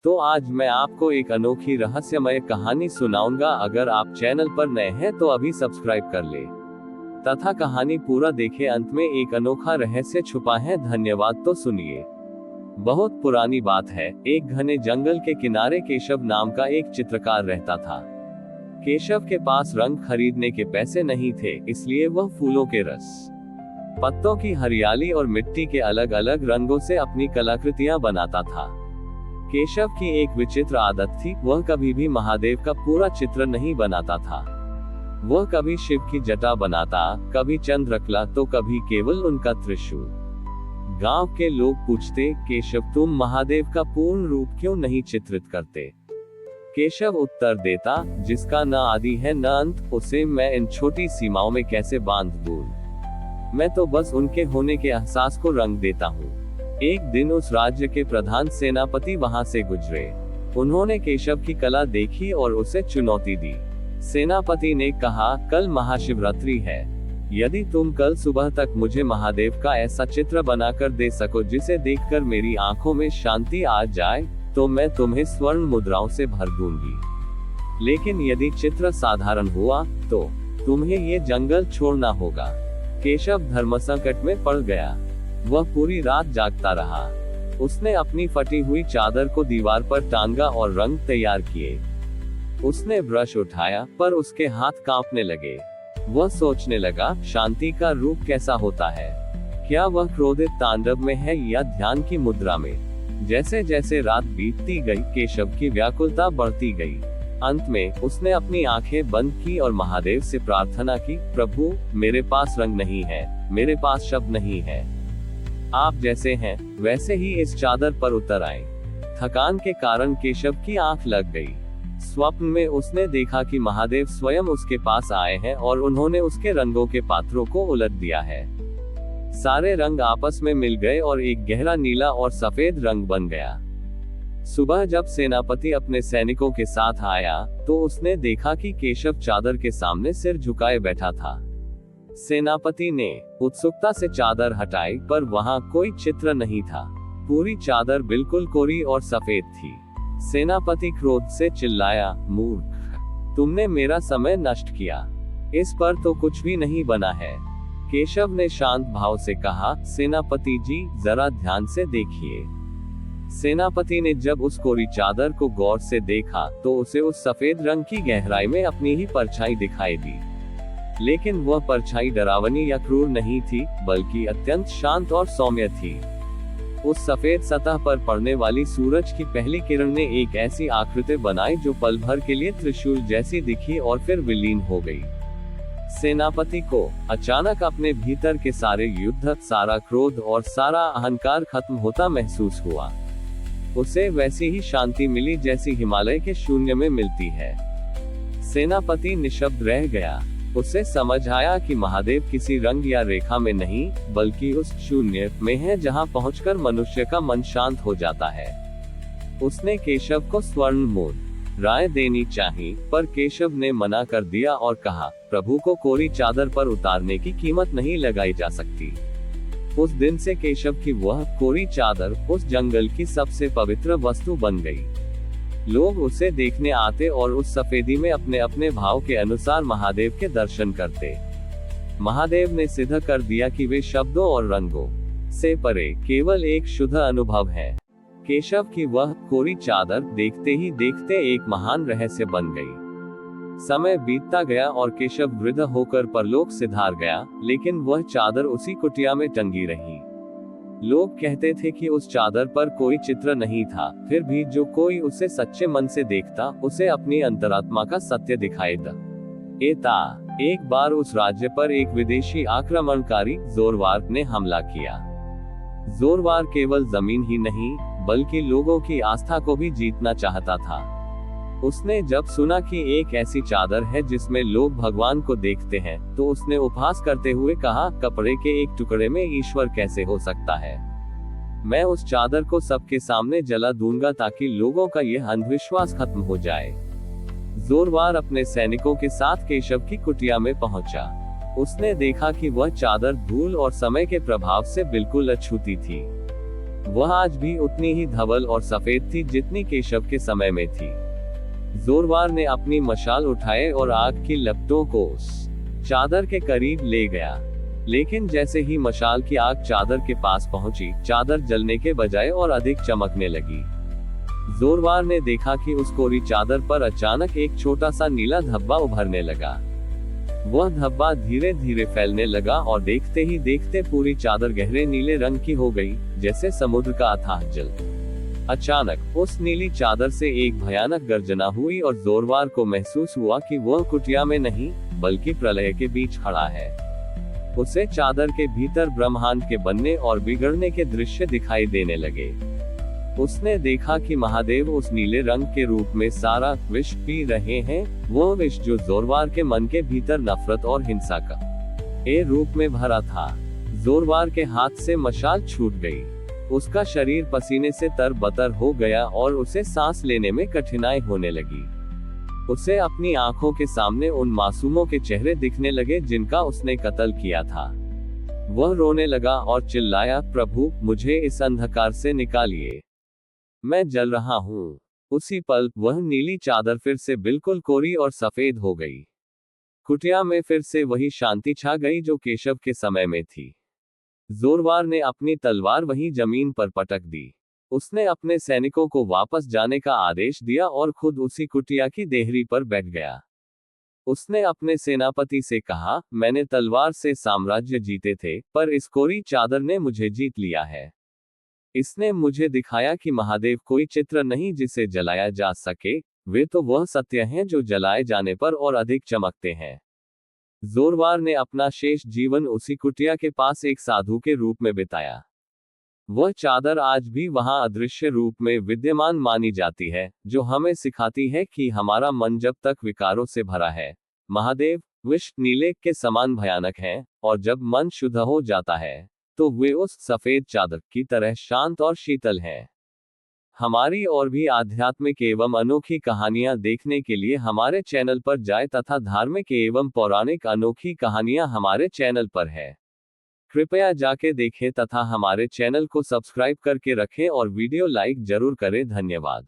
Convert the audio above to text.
तो आज मैं आपको एक अनोखी रहस्यमय कहानी सुनाऊंगा। अगर आप चैनल पर नए हैं तो अभी सब्सक्राइब कर ले तथा कहानी पूरा देखें। अंत में एक अनोखा रहस्य छुपा है। धन्यवाद। तो सुनिए। बहुत पुरानी बात है। एक घने जंगल के किनारे केशव नाम का एक चित्रकार रहता था। केशव के पास रंग खरीदने के पैसे नहीं थे, इसलिए वह फूलों के रस, पत्तों की हरियाली और मिट्टी के अलग अलग रंगों से अपनी कलाकृतियां बनाता था। केशव की एक विचित्र आदत थी, वह कभी भी महादेव का पूरा चित्र नहीं बनाता था। वह कभी शिव की जटा बनाता, कभी चंद्रकला, तो कभी केवल उनका त्रिशूल। गांव के लोग पूछते, केशव तुम महादेव का पूर्ण रूप क्यों नहीं चित्रित करते? केशव उत्तर देता, जिसका न आदि है न अंत, उसे मैं इन छोटी सीमाओं में कैसे बांध दूं? मैं तो बस उनके होने के एहसास को रंग देता हूँ। एक दिन उस राज्य के प्रधान सेनापति वहां से गुजरे। उन्होंने केशव की कला देखी और उसे चुनौती दी। सेनापति ने कहा, कल महाशिवरात्रि है। यदि तुम कल सुबह तक मुझे महादेव का ऐसा चित्र बनाकर दे सको जिसे देखकर मेरी आंखों में शांति आ जाए, तो मैं तुम्हें स्वर्ण मुद्राओं से भर दूंगी। लेकिन यदि चित्र साधारण हुआ तो तुम्हें ये जंगल छोड़ना होगा। केशव धर्मसंकट में पड़ गया। वह पूरी रात जागता रहा। उसने अपनी फटी हुई चादर को दीवार पर टांगा और रंग तैयार किए। उसने ब्रश उठाया, पर उसके हाथ कांपने लगे। वह सोचने लगा, शांति का रूप कैसा होता है? क्या वह क्रोधित तांडव में है या ध्यान की मुद्रा में? जैसे जैसे रात बीतती गई, केशव की व्याकुलता बढ़ती गई। अंत में उसने अपनी आंखें बंद की और महादेव से प्रार्थना की, प्रभु, मेरे पास रंग नहीं है, मेरे पास शब्द नहीं है। आप जैसे हैं वैसे ही इस चादर पर उतर आए। थकान के कारण केशव की आंख लग गई। स्वप्न में उसने देखा कि महादेव स्वयं उसके पास आए हैं और उन्होंने उसके रंगों के पात्रों को उलट दिया है। सारे रंग आपस में मिल गए और एक गहरा नीला और सफेद रंग बन गया। सुबह जब सेनापति अपने सैनिकों के साथ आया तो उसने देखा कि केशव चादर के सामने सिर झुकाए बैठा था। सेनापति ने उत्सुकता से चादर हटाई, पर वहां कोई चित्र नहीं था। पूरी चादर बिल्कुल कोरी और सफेद थी। सेनापति क्रोध से चिल्लाया, मूर्ख, तुमने मेरा समय नष्ट किया। इस पर तो कुछ भी नहीं बना है। केशव ने शांत भाव से कहा, सेनापति जी, जरा ध्यान से देखिए। सेनापति ने जब उस कोरी चादर को गौर से देखा तो उसे उस सफेद रंग की गहराई में अपनी ही परछाई दिखाई दी। लेकिन वह परछाई डरावनी या क्रूर नहीं थी, बल्कि अत्यंत शांत और सौम्य थी। उस सफेद सतह पर पड़ने वाली सूरज की पहली किरण ने एक ऐसी आकृति बनाई जो पल भर के लिए त्रिशूल जैसी दिखी और फिर विलीन हो गई। सेनापति को अचानक अपने भीतर के सारे युद्ध, सारा क्रोध और सारा अहंकार खत्म होता महसूस हुआ। उसे वैसी ही शांति मिली जैसी हिमालय के शून्य में मिलती है। सेनापति निशब्द रह गया। उसे समझ आया कि महादेव किसी रंग या रेखा में नहीं, बल्कि उस शून्य में है जहां पहुंचकर मनुष्य का मन शांत हो जाता है। उसने केशव को स्वर्ण मुद्राएं देनी चाहिए, पर केशव ने मना कर दिया और कहा, प्रभु को कोरी चादर पर उतारने की कीमत नहीं लगाई जा सकती। उस दिन से केशव की वह कोरी चादर उस जंगल की सबसे पवित्र वस्तु बन गई। लोग उसे देखने आते और उस सफेदी में अपने अपने भाव के अनुसार महादेव के दर्शन करते। महादेव ने सिद्ध कर दिया कि वे शब्दों और रंगों से परे केवल एक शुद्ध अनुभव है। केशव की वह कोरी चादर देखते ही देखते एक महान रहस्य बन गई। समय बीतता गया और केशव वृद्ध होकर परलोक सिधार गया, लेकिन वह चादर उसी कुटिया में टंगी रही। लोग कहते थे कि उस चादर पर कोई चित्र नहीं था, फिर भी जो कोई उसे सच्चे मन से देखता, उसे अपनी अंतरात्मा का सत्य दिखाई देता। एक बार उस राज्य पर एक विदेशी आक्रमणकारी जोरवार ने हमला किया। जोरवार केवल जमीन ही नहीं, बल्कि लोगों की आस्था को भी जीतना चाहता था। उसने जब सुना कि एक ऐसी चादर है जिसमें लोग भगवान को देखते हैं, तो उसने उपहास करते हुए कहा, कपड़े के एक टुकड़े में ईश्वर कैसे हो सकता है? मैं उस चादर को सबके सामने जला दूंगा ताकि लोगों का यह अंधविश्वास खत्म हो जाए। जोरवार अपने सैनिकों के साथ केशव की कुटिया में पहुंचा। उसने देखा कि वह चादर धूल और समय के प्रभाव से बिल्कुल अछूती थी। वह आज भी उतनी ही धवल और सफेद थी जितनी केशव के समय में थी। जोरवार ने अपनी मशाल उठाए और आग की लपटों को उस चादर के करीब ले गया। लेकिन जैसे ही मशाल की आग चादर के पास पहुंची, चादर जलने के बजाय और अधिक चमकने लगी। जोरवार ने देखा कि उस कोरी चादर पर अचानक एक छोटा सा नीला धब्बा उभरने लगा। वह धब्बा धीरे धीरे फैलने लगा और देखते ही देखते पूरी चादर गहरे नीले रंग की हो गई, जैसे समुद्र का अथाह जल। अचानक उस नीली चादर से एक भयानक गर्जना हुई और जोरवार को महसूस हुआ कि वह कुटिया में नहीं, बल्कि प्रलय के बीच खड़ा है। उसे चादर के भीतर ब्रह्मांड के बनने और बिगड़ने के दृश्य दिखाई देने लगे। उसने देखा कि महादेव उस नीले रंग के रूप में सारा विष पी रहे हैं, वो विष जो जोरवार के मन के भीतर नफरत और हिंसा का रूप में भरा था। जोरवार के हाथ से मशाल छूट गई। उसका शरीर पसीने से तरबतर हो गया और उसे सांस लेने में कठिनाई होने लगी। उसे अपनी आंखों के सामने उन मासूमों के चेहरे दिखने लगे जिनका उसने कत्ल किया था। वह रोने लगा और चिल्लाया, प्रभु, मुझे इस अंधकार से निकालिए, मैं जल रहा हूँ। उसी पल वह नीली चादर फिर से बिल्कुल कोरी और सफेद हो गई। कुटिया में फिर से वही शांति छा गई जो केशव के समय में थी। जोरवार ने अपनी तलवार वहीं जमीन पर पटक दी। उसने अपने सैनिकों को वापस जाने का आदेश दिया और खुद उसी कुटिया की देहरी पर बैठ गया। उसने अपने सेनापति से कहा, मैंने तलवार से साम्राज्य जीते थे, पर इस कोरी चादर ने मुझे जीत लिया है। इसने मुझे दिखाया कि महादेव कोई चित्र नहीं जिसे जलाया जा सके, वे तो वह सत्य हैं जो जलाए जाने पर और अधिक चमकते हैं। जोरवार ने अपना शेष जीवन उसी कुटिया के पास एक साधु के रूप में बिताया। वह चादर आज भी वहां अदृश्य रूप में विद्यमान मानी जाती है, जो हमें सिखाती है कि हमारा मन जब तक विकारों से भरा है, महादेव विष नीले के समान भयानक हैं, और जब मन शुद्ध हो जाता है, तो वे उस सफेद चादर की तरह शांत और शीतल हैं। हमारी और भी आध्यात्मिक एवं अनोखी कहानियां देखने के लिए हमारे चैनल पर जाएं तथा धार्मिक एवं पौराणिक अनोखी कहानियां हमारे चैनल पर है। कृपया जाके देखें तथा हमारे चैनल को सब्सक्राइब करके रखें और वीडियो लाइक जरूर करें। धन्यवाद।